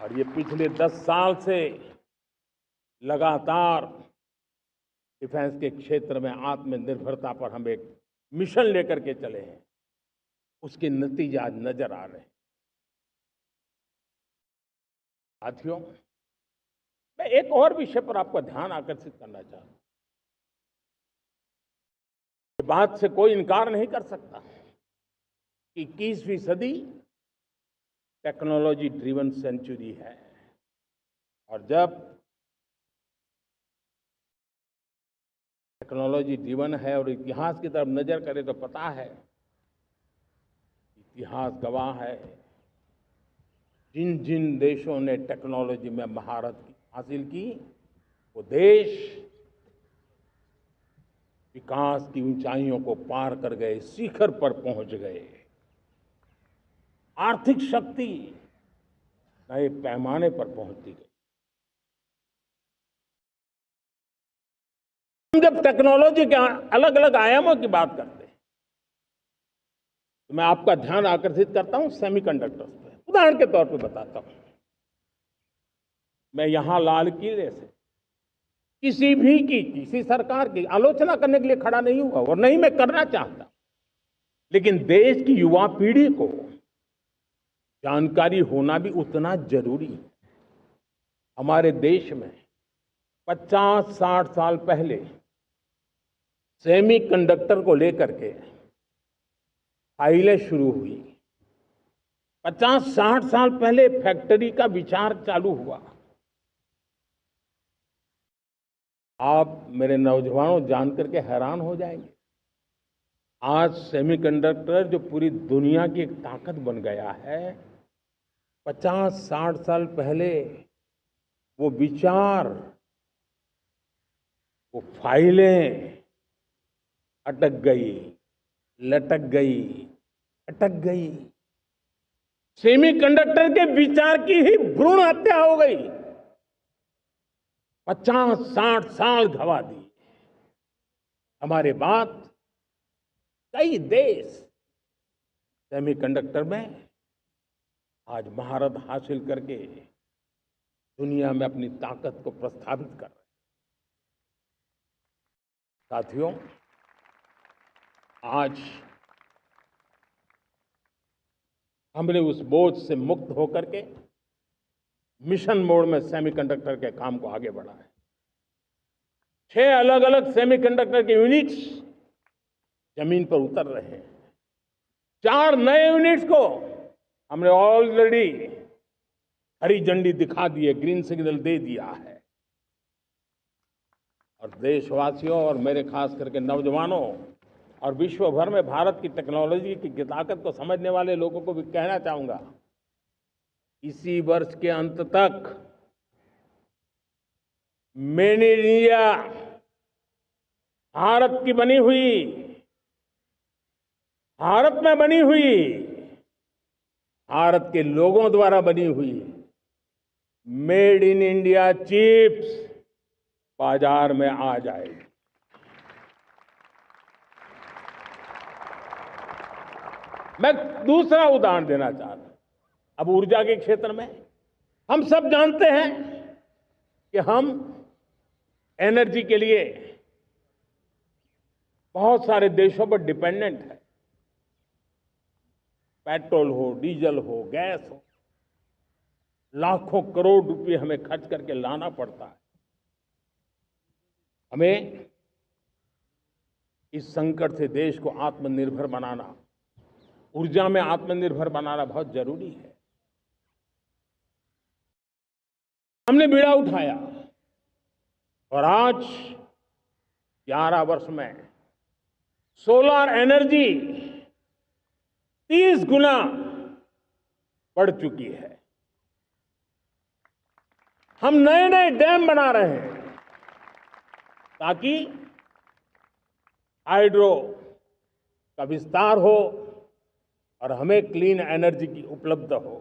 और ये पिछले 10 साल से लगातार डिफेंस के क्षेत्र में आत्मनिर्भरता पर हम एक मिशन लेकर के चले हैं। उसके नतीजे आज नजर आ रहे हैं। साथियों, मैं एक और विषय पर आपका ध्यान आकर्षित करना चाहता हूं। इस बात से कोई इनकार नहीं कर सकता कि 21वीं सदी टेक्नोलॉजी ड्रिवन सेंचुरी है। और जब टेक्नोलॉजी ड्रिवन है और इतिहास की तरफ नजर करें तो पता है, इतिहास गवाह है, जिन जिन देशों ने टेक्नोलॉजी में महारत हासिल की, वो देश विकास की ऊंचाइयों को पार कर गए, शिखर पर पहुंच गए। आर्थिक शक्ति नए पैमाने पर पहुंचती गई। हम जब टेक्नोलॉजी के अलग अलग आयामों की बात करते हैं तो मैं आपका ध्यान आकर्षित करता हूं सेमीकंडक्टर्स पे। उदाहरण के तौर पे बताता हूं, मैं यहां लाल किले से किसी सरकार की आलोचना करने के लिए खड़ा नहीं हुआ और नहीं मैं करना चाहता, लेकिन देश की युवा पीढ़ी को जानकारी होना भी उतना जरूरी है। हमारे देश में 50-60 साल पहले सेमीकंडक्टर को लेकर के फाइलें शुरू हुई। 50-60 साल पहले फैक्ट्री का विचार चालू हुआ। आप मेरे नौजवानों जानकर के हैरान हो जाएंगे, आज सेमीकंडक्टर जो पूरी दुनिया की एक ताकत बन गया है, 50-60 साल पहले वो विचार, वो फाइलें अटक गई, लटक गई, अटक गई। सेमीकंडक्टर के विचार की ही भ्रूण हत्या हो गई। 50-60 साल गवा दी। हमारे बाद कई देश सेमीकंडक्टर में आज महारत हासिल करके दुनिया में अपनी ताकत को प्रस्थापित कर रहे हैं। साथियों, आज हमने उस बोझ से मुक्त होकर के मिशन मोड में सेमीकंडक्टर के काम को आगे बढ़ा है। 6 अलग अलग सेमीकंडक्टर के यूनिट्स जमीन पर उतर रहे हैं। 4 नए यूनिट्स को हमने ऑलरेडी हरी झंडी दिखा दी है, ग्रीन सिग्नल दे दिया है। और देशवासियों और मेरे खास करके नौजवानों और विश्व भर में भारत की टेक्नोलॉजी की ताकत को समझने वाले लोगों को भी कहना चाहूंगा, इसी वर्ष के अंत तक मेड इन इंडिया, भारत की बनी हुई, भारत में बनी हुई, भारत के लोगों द्वारा बनी हुई मेड इन इंडिया चिप्स बाजार में आ जाएगी। मैं दूसरा उदाहरण देना चाहता हूं। अब ऊर्जा के क्षेत्र में हम सब जानते हैं कि हम एनर्जी के लिए बहुत सारे देशों पर डिपेंडेंट है। पेट्रोल हो, डीजल हो, गैस हो, लाखों करोड़ रुपए हमें खर्च करके लाना पड़ता है। हमें इस संकट से देश को आत्मनिर्भर बनाना, ऊर्जा में आत्मनिर्भर बनाना बहुत जरूरी है। हमने बीड़ा उठाया और आज 11 वर्ष में सोलर एनर्जी 30 गुना बढ़ चुकी है। हम नए नए डैम बना रहे हैं ताकि हाइड्रो का विस्तार हो और हमें क्लीन एनर्जी की उपलब्ध हो।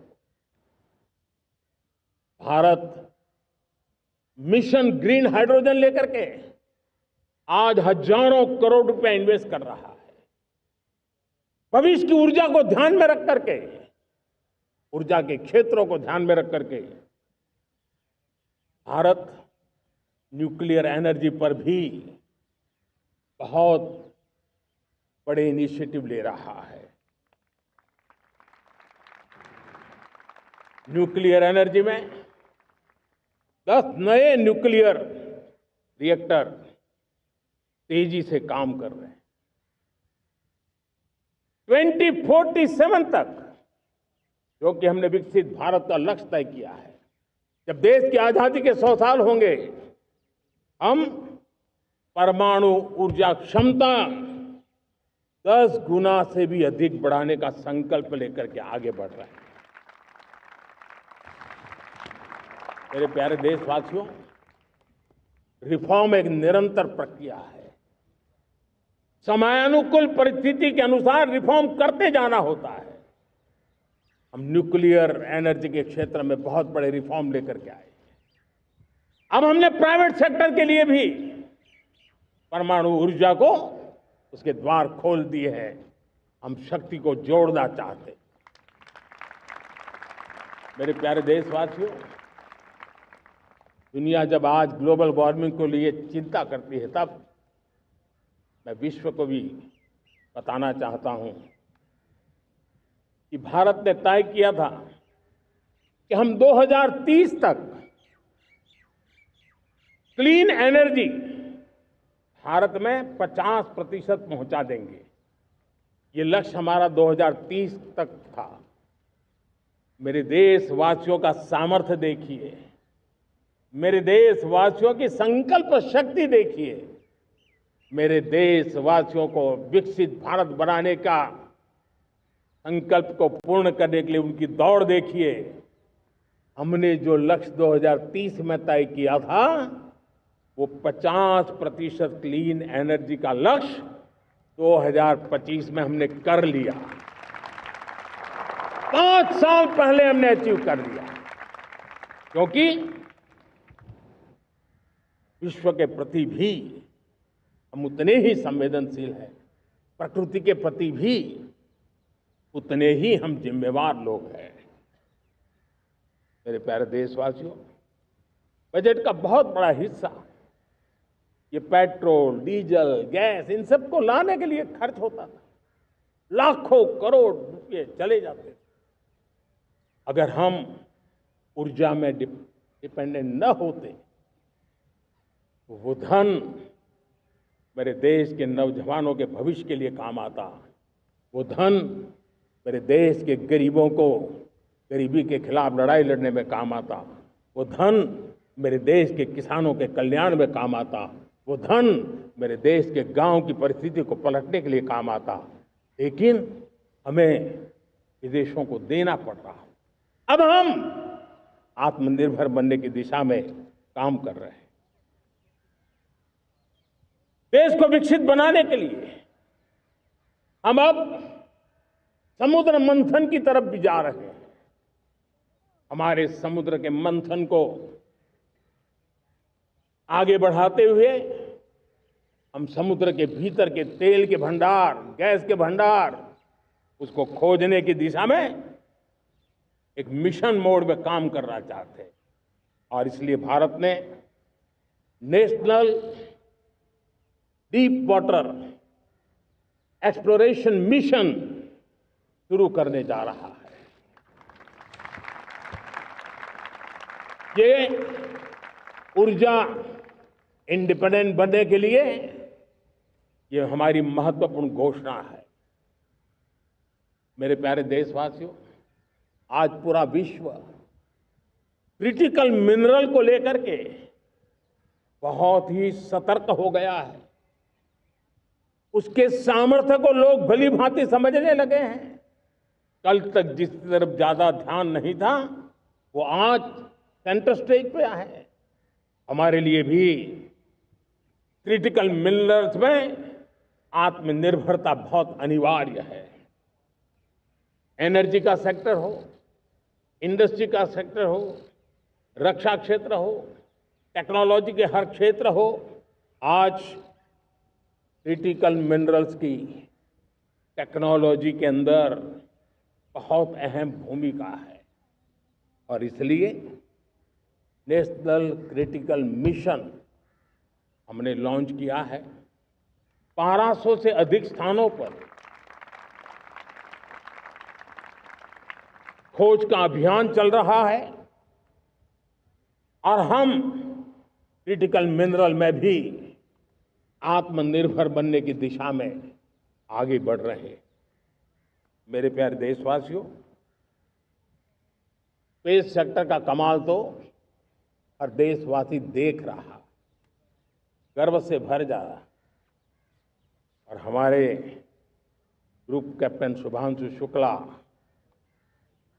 भारत मिशन ग्रीन हाइड्रोजन लेकर के आज हजारों करोड़ रुपए इन्वेस्ट कर रहा है। भविष्य की ऊर्जा को ध्यान में रख करके, ऊर्जा के क्षेत्रों को ध्यान में रख करके भारत न्यूक्लियर एनर्जी पर भी बहुत बड़े इनिशिएटिव ले रहा है। न्यूक्लियर एनर्जी में 10 नए न्यूक्लियर रिएक्टर तेजी से काम कर रहे हैं। 2047 तक, जो कि हमने विकसित भारत का लक्ष्य तय किया है, जब देश की आजादी के 100 साल होंगे, हम परमाणु ऊर्जा क्षमता 10 गुना से भी अधिक बढ़ाने का संकल्प लेकर के आगे बढ़ रहे हैं। मेरे प्यारे देशवासियों, रिफॉर्म एक निरंतर प्रक्रिया है। समयानुकूल परिस्थिति के अनुसार रिफॉर्म करते जाना होता है। हम न्यूक्लियर एनर्जी के क्षेत्र में बहुत बड़े रिफॉर्म लेकर के आए। अब हमने प्राइवेट सेक्टर के लिए भी परमाणु ऊर्जा को उसके द्वार खोल दिए हैं। हम शक्ति को जोड़ना चाहते हैं। मेरे प्यारे देशवासियों, दुनिया जब आज ग्लोबल वार्मिंग को लिए चिंता करती है, तब मैं विश्व को भी बताना चाहता हूं कि भारत ने तय किया था कि हम 2030 तक क्लीन एनर्जी भारत में 50% पहुंचा देंगे। ये लक्ष्य हमारा 2030 तक था। मेरे देशवासियों का सामर्थ्य देखिए, मेरे देशवासियों की संकल्प शक्ति देखिए, मेरे देशवासियों को विकसित भारत बनाने का संकल्प को पूर्ण करने के लिए उनकी दौड़ देखिए। हमने जो लक्ष्य 2030 में तय किया था, वो 50% क्लीन एनर्जी का लक्ष्य 2025 में हमने कर लिया। 5 साल पहले हमने अचीव कर लिया, क्योंकि विश्व के प्रति भी हम उतने ही संवेदनशील हैं, प्रकृति के प्रति भी उतने ही हम जिम्मेवार लोग हैं। मेरे प्यारे देशवासियों, बजट का बहुत बड़ा हिस्सा ये पेट्रोल, डीजल, गैस, इन सब को लाने के लिए खर्च होता था। लाखों करोड़ रुपए चले जाते थे। अगर हम ऊर्जा में डिपेंडेंट न होते, तो वो धन मेरे देश के नौजवानों के भविष्य के लिए काम आता। वो धन मेरे देश के गरीबों को गरीबी के खिलाफ लड़ाई लड़ने में काम आता। वो धन मेरे देश के किसानों के कल्याण में काम आता। वो धन मेरे देश के गांव की परिस्थिति को पलटने के लिए काम आता। लेकिन हमें विदेशों को देना पड़ रहा। अब हम आत्मनिर्भर बनने की दिशा में काम कर रहे हैं। देश को विकसित बनाने के लिए हम अब समुद्र मंथन की तरफ भी जा रहे हैं। हमारे समुद्र के मंथन को आगे बढ़ाते हुए हम समुद्र के भीतर के तेल के भंडार, गैस के भंडार, उसको खोजने की दिशा में एक मिशन मोड में काम करना चाहते हैं। और इसलिए भारत ने national deep water exploration mission शुरू करने जा रहा है। ये ऊर्जा इंडिपेंडेंट बनने के लिए ये हमारी महत्वपूर्ण घोषणा है। मेरे प्यारे देशवासियों, आज पूरा विश्व क्रिटिकल मिनरल को लेकर के बहुत ही सतर्क हो गया है। उसके सामर्थ्य को लोग भली भांति समझने लगे हैं। कल तक जिस तरफ ज्यादा ध्यान नहीं था, वो आज सेंटर स्टेज पे है। हमारे लिए भी क्रिटिकल मिनरल्स में आत्मनिर्भरता बहुत अनिवार्य है। एनर्जी का सेक्टर हो, इंडस्ट्री का सेक्टर हो, रक्षा क्षेत्र हो, टेक्नोलॉजी के हर क्षेत्र हो, आज क्रिटिकल मिनरल्स की टेक्नोलॉजी के अंदर बहुत अहम भूमिका है। और इसलिए नेशनल क्रिटिकल मिशन हमने लॉन्च किया है। 1200 से अधिक स्थानों पर खोज का अभियान चल रहा है और हम क्रिटिकल मिनरल में भी आत्मनिर्भर बनने की दिशा में आगे बढ़ रहे हैं। मेरे प्यारे देशवासियों, स्पेस सेक्टर का कमाल तो हर देशवासी देख रहा, गर्व से भर जा रहा। और हमारे group captain Shubhanshu Shukla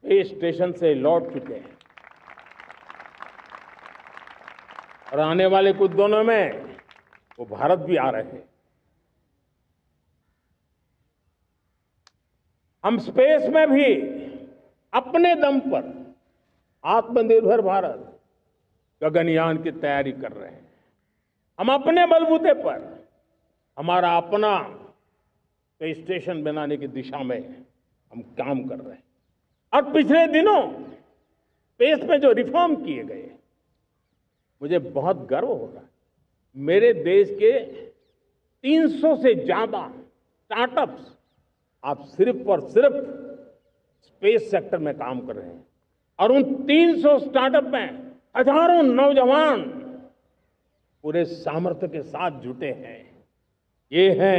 space station से लौट चुके हैं और आने वाले कुछ दिनों में वो भारत भी आ रहे हैं। हम स्पेस में भी अपने दम पर आत्मनिर्भर भारत गगनयान की तैयारी कर रहे हैं। हम अपने बलबूते पर हमारा अपना स्पेस स्टेशन बनाने की दिशा में हम काम कर रहे हैं। और पिछले दिनों स्पेस में जो रिफॉर्म किए गए, मुझे बहुत गर्व हो रहा है। मेरे देश के 300 से ज्यादा स्टार्टअप्स आप सिर्फ और सिर्फ स्पेस सेक्टर में काम कर रहे हैं और उन 300 स्टार्टअप में हजारों नौजवान पूरे सामर्थ्य के साथ जुटे हैं। ये है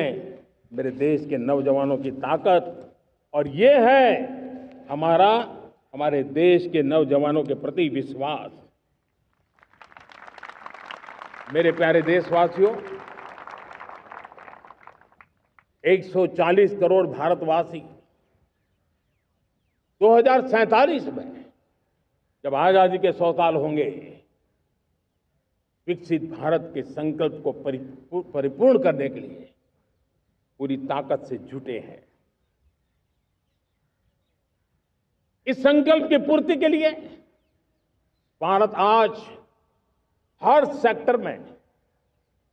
मेरे देश के नौजवानों की ताकत और ये है हमारे देश के नौजवानों के प्रति विश्वास। मेरे प्यारे देशवासियों, 140 करोड़ भारतवासी 2047 में जब आजादी के 100 साल होंगे, विकसित भारत के संकल्प को परिपूर्ण करने के लिए पूरी ताकत से जुटे हैं। इस संकल्प की पूर्ति के लिए भारत आज हर सेक्टर में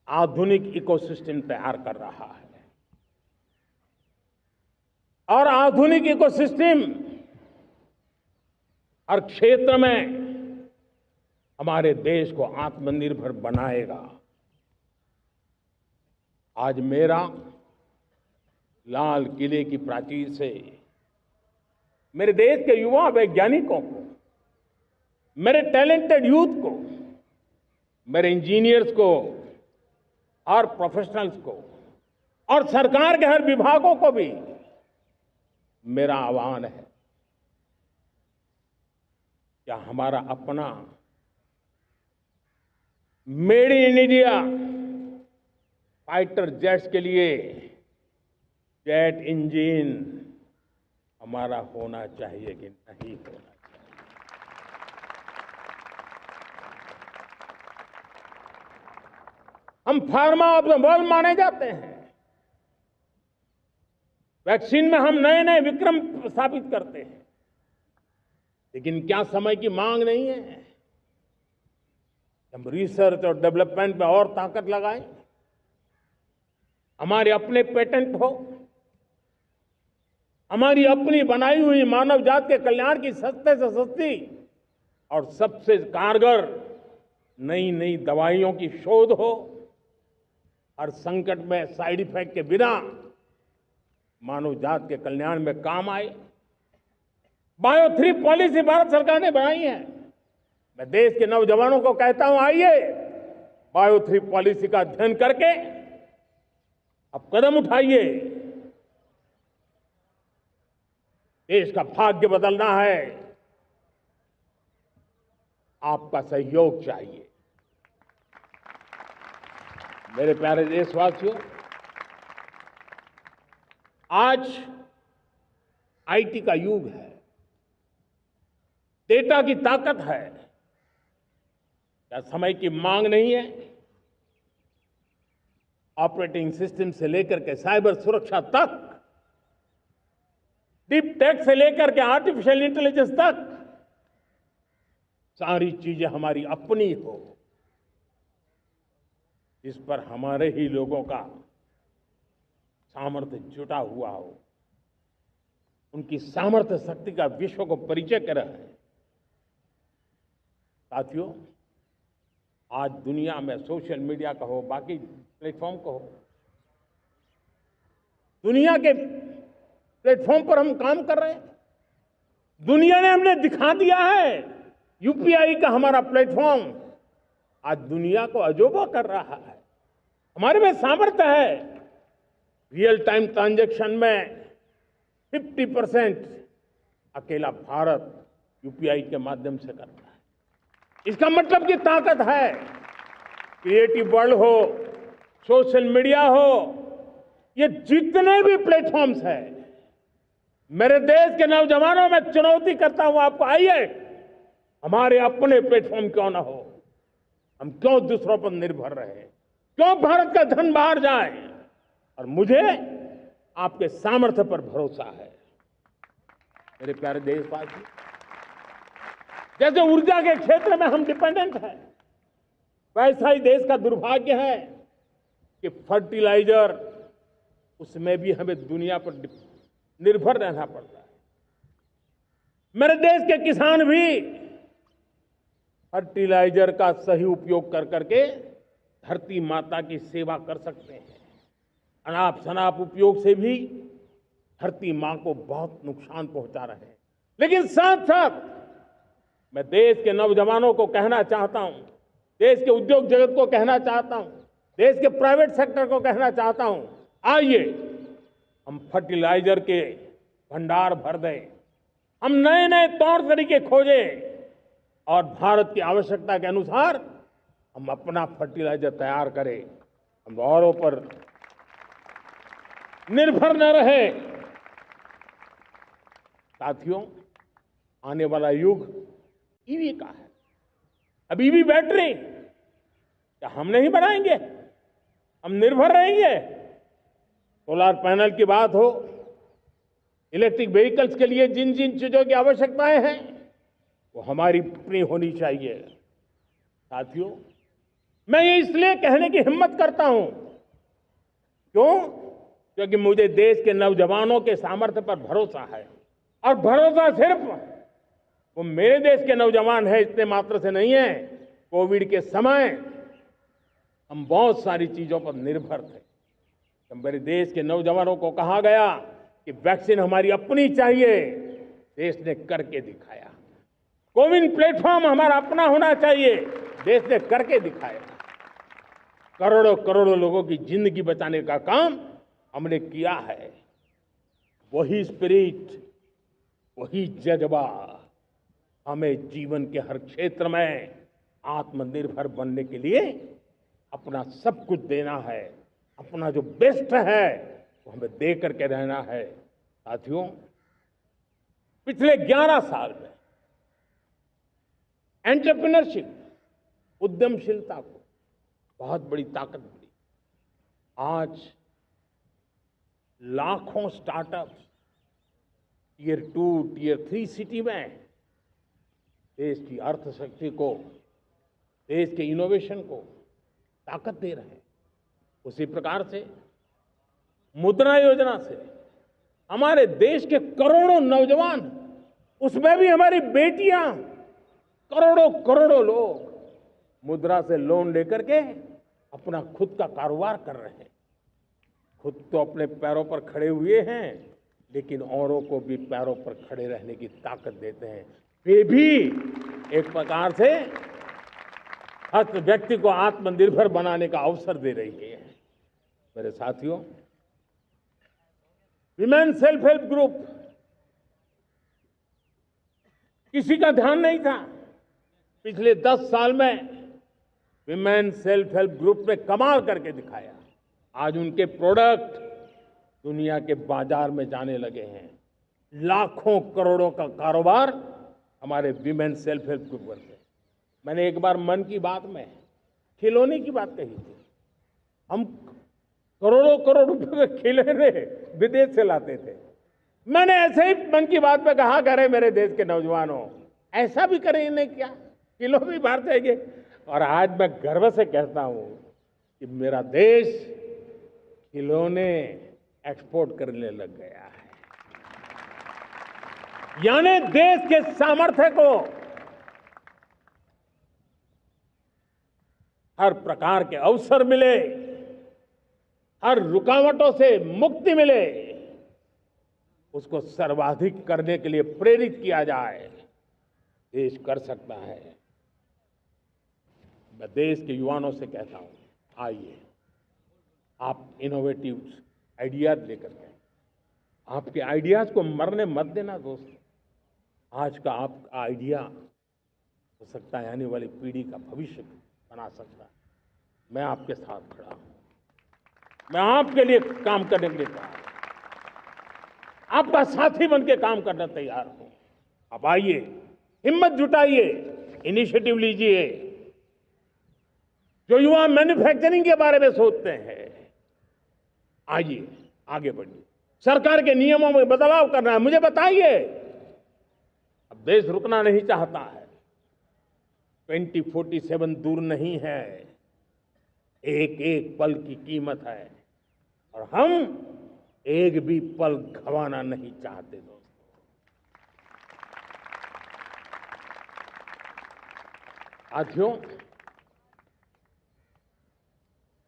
आधुनिक इकोसिस्टम तैयार कर रहा है और आधुनिक इकोसिस्टम हर क्षेत्र में हमारे देश को आत्मनिर्भर बनाएगा। आज मेरा लाल किले की प्राचीर से मेरे देश के युवा वैज्ञानिकों को, मेरे टैलेंटेड यूथ को, मेरे इंजीनियर्स को और प्रोफेशनल्स को और सरकार के हर विभागों को भी मेरा आह्वान है, क्या हमारा अपना made in India fighter jets के लिए जेट इंजन हमारा होना चाहिए कि नहीं होना चाहिए? हम फार्मा ऑफ द वर्ल्ड माने जाते हैं। वैक्सीन में हम नए नए विक्रम स्थापित करते हैं, लेकिन क्या समय की मांग नहीं है हम रिसर्च और डेवलपमेंट में और ताकत लगाएं? हमारे अपने पेटेंट हो, हमारी अपनी बनाई हुई मानव जात के कल्याण की सस्ते से सस्ती और सबसे कारगर नई नई दवाइयों की शोध हो, हर संकट में साइड इफेक्ट के बिना मानव जात के कल्याण में काम आए। बायो 3 पॉलिसी भारत सरकार ने बनाई है। मैं देश के नौजवानों को कहता हूं, आइए बायो 3 पॉलिसी का अध्ययन करके अब कदम उठाइए। देश का भाग्य बदलना है, आपका सहयोग चाहिए। मेरे प्यारे देशवासियों, आज आईटी का युग है, डेटा की ताकत है। क्या समय की मांग नहीं है? ऑपरेटिंग सिस्टम से लेकर के साइबर सुरक्षा तक, डीप टेक से लेकर के आर्टिफिशियल इंटेलिजेंस तक, सारी चीजें हमारी अपनी हो, इस पर हमारे ही लोगों का सामर्थ्य जुटा हुआ हो, उनकी सामर्थ्य शक्ति का विश्व को परिचय कराए। साथियों, आज दुनिया में सोशल मीडिया कहो, बाकी प्लेटफॉर्म कहो, दुनिया के प्लेटफॉर्म पर हम काम कर रहे हैं। दुनिया ने हमने दिखा दिया है, यूपीआई का हमारा प्लेटफॉर्म आज दुनिया को अजोबा कर रहा है। हमारे में सामर्थ्य है। रियल टाइम ट्रांजैक्शन में 50% अकेला भारत यूपीआई के माध्यम से करता है। इसका मतलब की ताकत है। क्रिएटिव वर्ल्ड हो, सोशल मीडिया हो, ये जितने भी प्लेटफॉर्म्स हैं, मेरे देश के नौजवानों में चुनौती करता हूं आपको, आइए हमारे अपने प्लेटफॉर्म क्यों ना हो, हम क्यों दूसरों पर निर्भर रहे, क्यों भारत का धन बाहर जाए। और मुझे आपके सामर्थ्य पर भरोसा है। मेरे प्यारे देशवासी, जैसे ऊर्जा के क्षेत्र में हम डिपेंडेंट हैं, वैसा ही देश का दुर्भाग्य है कि फर्टिलाइजर, उसमें भी हमें दुनिया पर निर्भर रहना पड़ता है। मेरे देश के किसान भी फर्टिलाइजर का सही उपयोग कर करके धरती माता की सेवा कर सकते हैं। अनाप शनाप उपयोग से भी धरती मां को बहुत नुकसान पहुंचा रहे हैं। लेकिन साथ साथ मैं देश के नौजवानों को कहना चाहता हूं, देश के उद्योग जगत को कहना चाहता हूं, देश के प्राइवेट सेक्टर को कहना चाहता हूं, आइए हम फर्टिलाइजर के भंडार भर दें, हम नए नए तौर तरीके खोजें और भारत की आवश्यकता के अनुसार हम अपना फर्टिलाइजर तैयार करें। हम औरों पर निर्भर न रहे। साथियों, आने वाला युग ईवी का है। अब ईवी बैटरी क्या हम नहीं बनाएंगे? हम निर्भर रहेंगे? सोलर पैनल की बात हो, इलेक्ट्रिक व्हीकल्स के लिए जिन जिन चीजों की आवश्यकताएं हैं वो हमारी अपनी होनी चाहिए। साथियों, मैं ये इसलिए कहने की हिम्मत करता हूं, क्यों? क्योंकि मुझे देश के नौजवानों के सामर्थ्य पर भरोसा है। और भरोसा सिर्फ वो मेरे देश के नौजवान है इतने मात्र से नहीं है। कोविड के समय हम बहुत सारी चीजों पर निर्भर थे। तो मेरे देश के नौजवानों को कहा गया कि वैक्सीन हमारी अपनी चाहिए, देश ने करके दिखाया। कोविन प्लेटफॉर्म हमारा अपना होना चाहिए, देश ने करके दिखाया। करोड़ों करोड़ों लोगों की जिंदगी बचाने का काम हमने किया है। वही स्पिरिट, वही जज्बा हमें जीवन के हर क्षेत्र में आत्मनिर्भर बनने के लिए अपना सब कुछ देना है। अपना जो बेस्ट है वो हमें दे करके रहना है। साथियों, पिछले 11 साल में एंटरप्रेन्योरशिप, उद्यमशीलता को बहुत बड़ी ताकत मिली। आज लाखों स्टार्टअप्स टियर 2, टियर 3 सिटी में देश की अर्थशक्ति को, देश के इनोवेशन को ताकत दे रहे हैं। उसी प्रकार से मुद्रा योजना से हमारे देश के करोड़ों नौजवान, उसमें भी हमारी बेटियां, करोड़ों करोड़ों लोग मुद्रा से लोन लेकर के अपना खुद का कारोबार कर रहे हैं। खुद तो अपने पैरों पर खड़े हुए हैं, लेकिन औरों को भी पैरों पर खड़े रहने की ताकत देते हैं। वे भी एक प्रकार से हर व्यक्ति को आत्मनिर्भर बनाने का अवसर दे रही है। मेरे साथियों, विमेन सेल्फ हेल्प ग्रुप, किसी का ध्यान नहीं था। पिछले 10 साल में विमेन सेल्फ हेल्प ग्रुप ने कमाल करके दिखाया। आज उनके प्रोडक्ट दुनिया के बाजार में जाने लगे हैं। लाखों करोड़ों का कारोबार हमारे विमेन सेल्फ हेल्प ग्रुप करते हैं। मैंने एक बार मन की बात में खिलौने की बात कही थी। हम करोड़ों करोड़ रुपए के खिलौने विदेश से लाते थे। मैंने ऐसे ही मन की बात में कहा, करे मेरे देश के नौजवानों, ऐसा भी करें नहीं क्या, किलो भी बाहर जाएंगे। और आज मैं गर्व से कहता हूं कि मेरा देश खिलौने एक्सपोर्ट करने लग गया है। यानी देश के सामर्थ्य को हर प्रकार के अवसर मिले, हर रुकावटों से मुक्ति मिले, उसको सर्वाधिक करने के लिए प्रेरित किया जाए। देश कर सकता है। मैं देश के युवाओं से कहता हूं, आइए, आप इनोवेटिव आइडियाज लेकर के, आपके आइडियाज को मरने मत देना दोस्तों। आज का आपका आइडिया हो सकता है आने वाली पीढ़ी का भविष्य बना सकता है। मैं आपके साथ खड़ा हूं, मैं आपके लिए काम करने के लिए तैयार हूं, आपका साथी बन के काम करने तैयार हूं। आप आइए, हिम्मत जुटाइए, इनिशिएटिव लीजिए। जो युवा मैन्युफैक्चरिंग के बारे में सोचते हैं, आइए आगे बढ़िए। सरकार के नियमों में बदलाव करना है, मुझे बताइए। अब देश रुकना नहीं चाहता है। 2047 दूर नहीं है, एक एक पल की कीमत है और हम एक भी पल गंवाना नहीं चाहते दोस्तों। साथियों,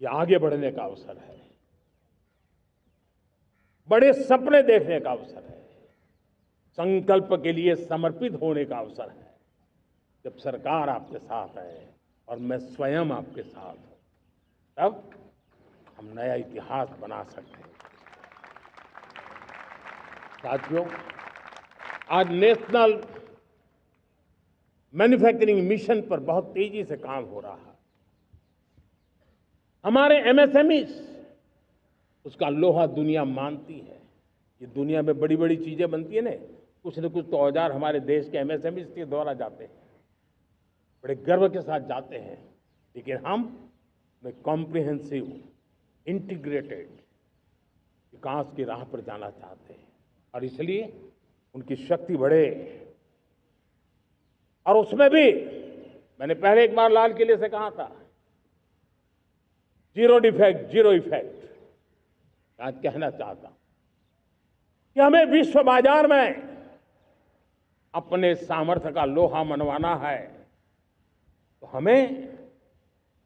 ये आगे बढ़ने का अवसर है, बड़े सपने देखने का अवसर है, संकल्प के लिए समर्पित होने का अवसर है। जब सरकार आपके साथ है और मैं स्वयं आपके साथ हूं, तब हम नया इतिहास बना सकते हैं। साथियों, आज नेशनल मैन्युफैक्चरिंग मिशन पर बहुत तेजी से काम हो रहा है। हमारे एमएसएमई, उसका लोहा दुनिया मानती है। ये दुनिया में बड़ी बड़ी चीजें बनती है ना, कुछ न कुछ तो औजार हमारे देश के एमएसएमई के द्वारा जाते हैं, बड़े गर्व के साथ जाते हैं। लेकिन हम कॉम्प्रिहेंसिव इंटीग्रेटेड विकास की राह पर जाना चाहते हैं और इसलिए उनकी शक्ति बढ़े। और उसमें भी मैंने पहले एक बार लाल किले से कहा था, जीरो डिफेक्ट जीरो इफेक्ट। आज कहना चाहता हूं कि हमें विश्व बाजार में अपने सामर्थ्य का लोहा मनवाना है, तो हमें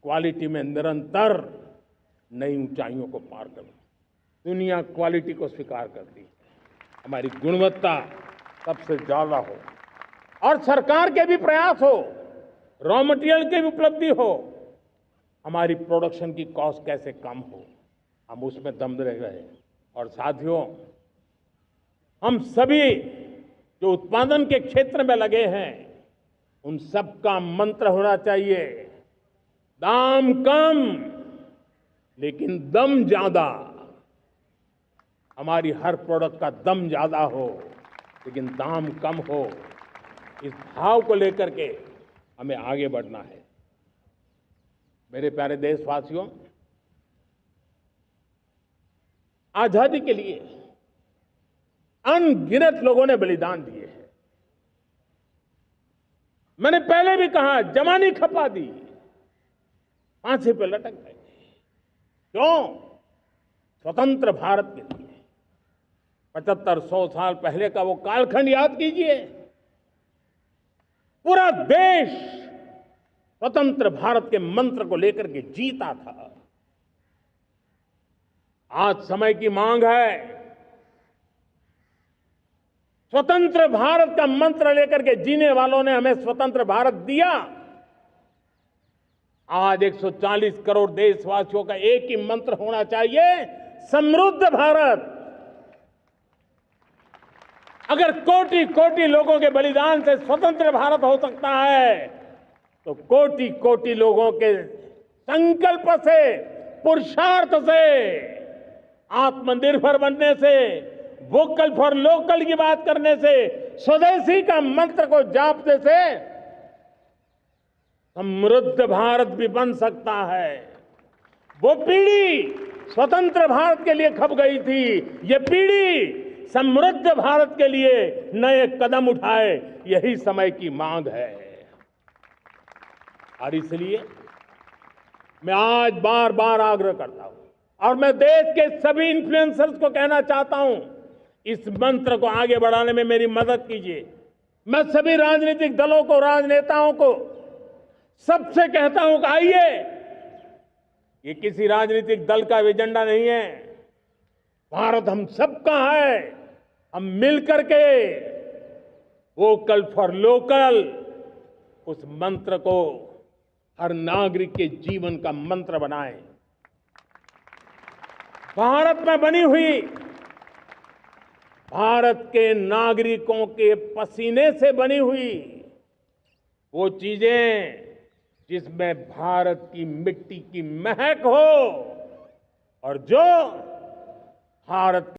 क्वालिटी में निरंतर नई ऊंचाइयों को पार करना। दुनिया क्वालिटी को स्वीकार करती है, हमारी गुणवत्ता सबसे ज्यादा हो और सरकार के भी प्रयास हो, रॉ मटेरियल की भी उपलब्धि हो, हमारी प्रोडक्शन की कॉस्ट कैसे कम हो, हम उसमें दम रह गए। और साथियों, हम सभी जो उत्पादन के क्षेत्र में लगे हैं, उन सबका मंत्र होना चाहिए, दाम कम लेकिन दम ज्यादा। हमारी हर प्रोडक्ट का दम ज्यादा हो लेकिन दाम कम हो। इस भाव को लेकर के हमें आगे बढ़ना है। मेरे प्यारे देशवासियों, आजादी के लिए अनगिनत लोगों ने बलिदान दिए हैं। मैंने पहले भी कहा, जवानी खपा दी, फांसी पे लटक गए। क्यों? स्वतंत्र भारत के लिए। 75-100 साल पहले का वो कालखंड याद कीजिए। पूरा देश स्वतंत्र भारत के मंत्र को लेकर के जीता था। आज समय की मांग है, स्वतंत्र भारत का मंत्र लेकर के जीने वालों ने हमें स्वतंत्र भारत दिया। आज 140 करोड़ देशवासियों का एक ही मंत्र होना चाहिए, समृद्ध भारत। अगर कोटि कोटि लोगों के बलिदान से स्वतंत्र भारत हो सकता है, तो कोटि कोटि लोगों के संकल्प से, पुरुषार्थ से, आत्मनिर्भर बनने से, वोकल फॉर लोकल की बात करने से, स्वदेशी का मंत्र को जापने से समृद्ध भारत भी बन सकता है। वो पीढ़ी स्वतंत्र भारत के लिए खप गई थी, ये पीढ़ी समृद्ध भारत के लिए नए कदम उठाए, यही समय की मांग है। और इसलिए मैं आज बार बार आग्रह करता हूं और मैं देश के सभी इन्फ्लुएंसर्स को कहना चाहता हूं, इस मंत्र को आगे बढ़ाने में मेरी मदद कीजिए। मैं सभी राजनीतिक दलों को, राजनेताओं को सबसे कहता हूं कि आइए ये किसी राजनीतिक दल का एजेंडा नहीं है। भारत हम सबका है। हम मिलकर के वोकल फॉर लोकल उस मंत्र को हर नागरिक के जीवन का मंत्र बनाएं। भारत में बनी हुई, भारत के नागरिकों के पसीने से बनी हुई वो चीजें जिसमें भारत की मिट्टी की महक हो और जो भारत